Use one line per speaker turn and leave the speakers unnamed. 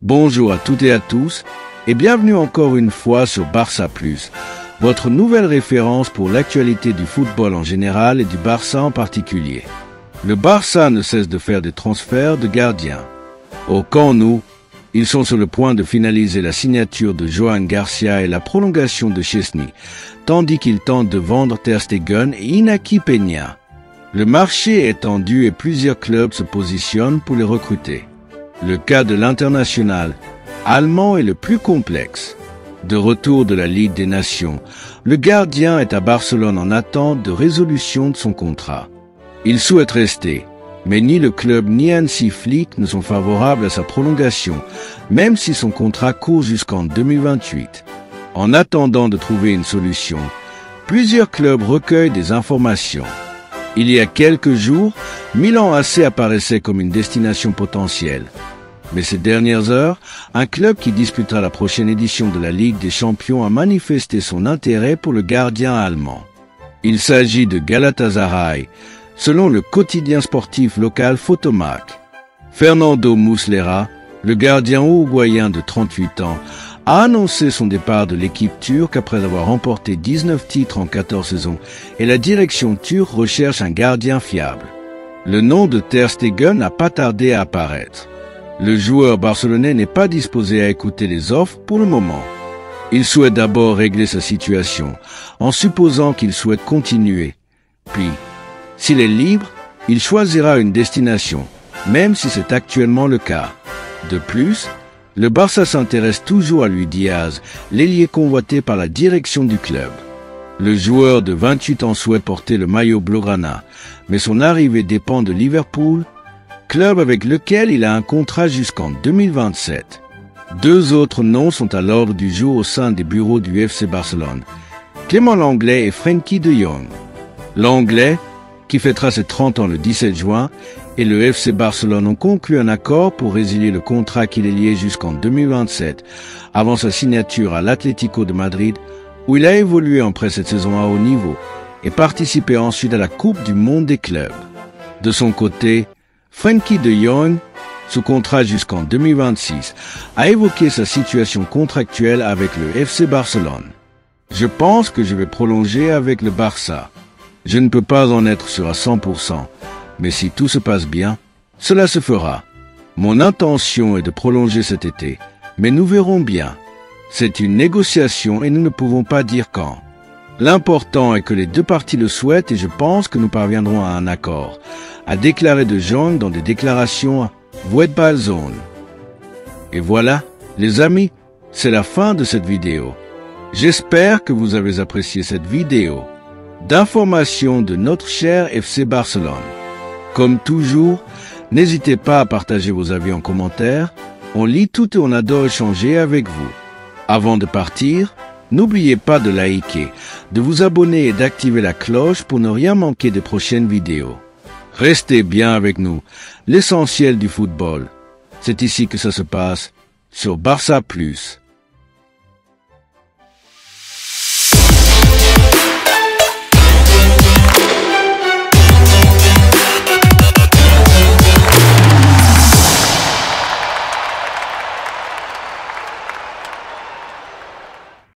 Bonjour à toutes et à tous et bienvenue encore une fois sur Barça Plus, votre nouvelle référence pour l'actualité du football en général et du Barça en particulier. Le Barça ne cesse de faire des transferts de gardiens. Au Camp Nou, ils sont sur le point de finaliser la signature de Joan Garcia et la prolongation de Chesney, tandis qu'ils tentent de vendre Ter Stegen et Iñaki Peña. Le marché est tendu et plusieurs clubs se positionnent pour les recruter. Le cas de l'international allemand est le plus complexe. De retour de la Ligue des Nations, le gardien est à Barcelone en attente de résolution de son contrat. Il souhaite rester, mais ni le club ni Hansi Flick ne sont favorables à sa prolongation, même si son contrat court jusqu'en 2028. En attendant de trouver une solution, plusieurs clubs recueillent des informations. Il y a quelques jours, Milan AC apparaissait comme une destination potentielle. Mais ces dernières heures, un club qui disputera la prochaine édition de la Ligue des Champions a manifesté son intérêt pour le gardien allemand. Il s'agit de Galatasaray, selon le quotidien sportif local Photomac. Fernando Muslera, le gardien uruguayen de 38 ans, a annoncé son départ de l'équipe turque après avoir remporté 19 titres en 14 saisons et la direction turque recherche un gardien fiable. Le nom de Ter Stegen n'a pas tardé à apparaître. Le joueur barcelonais n'est pas disposé à écouter les offres pour le moment. Il souhaite d'abord régler sa situation, en supposant qu'il souhaite continuer. Puis, s'il est libre, il choisira une destination, même si c'est actuellement le cas. De plus, le Barça s'intéresse toujours à Luis Diaz, l'ailier convoité par la direction du club. Le joueur de 28 ans souhaite porter le maillot blaugrana, mais son arrivée dépend de Liverpool, club avec lequel il a un contrat jusqu'en 2027. Deux autres noms sont à l'ordre du jour au sein des bureaux du FC Barcelone, Clément Lenglet et Frenkie de Jong. Lenglet, qui fêtera ses 30 ans le 17 juin, et le FC Barcelone ont conclu un accord pour résilier le contrat qui les liait jusqu'en 2027, avant sa signature à l'Atlético de Madrid, où il a évolué en pré cette saison à haut niveau et participé ensuite à la Coupe du Monde des clubs. De son côté, Frenkie de Jong, sous contrat jusqu'en 2026, a évoqué sa situation contractuelle avec le FC Barcelone. Je pense que je vais prolonger avec le Barça. Je ne peux pas en être sûr à 100%, mais si tout se passe bien, cela se fera. Mon intention est de prolonger cet été, mais nous verrons bien. C'est une négociation et nous ne pouvons pas dire quand. L'important est que les deux parties le souhaitent et je pense que nous parviendrons à un accord, a déclaré de Jong dans des déclarations à Voetbalzone. Et voilà, les amis, c'est la fin de cette vidéo. J'espère que vous avez apprécié cette vidéo d'information de notre cher FC Barcelone. Comme toujours, n'hésitez pas à partager vos avis en commentaire. On lit tout et on adore échanger avec vous. Avant de partir, n'oubliez pas de liker, de vous abonner et d'activer la cloche pour ne rien manquer des prochaines vidéos. Restez bien avec nous, l'essentiel du football. C'est ici que ça se passe, sur Barça Plus.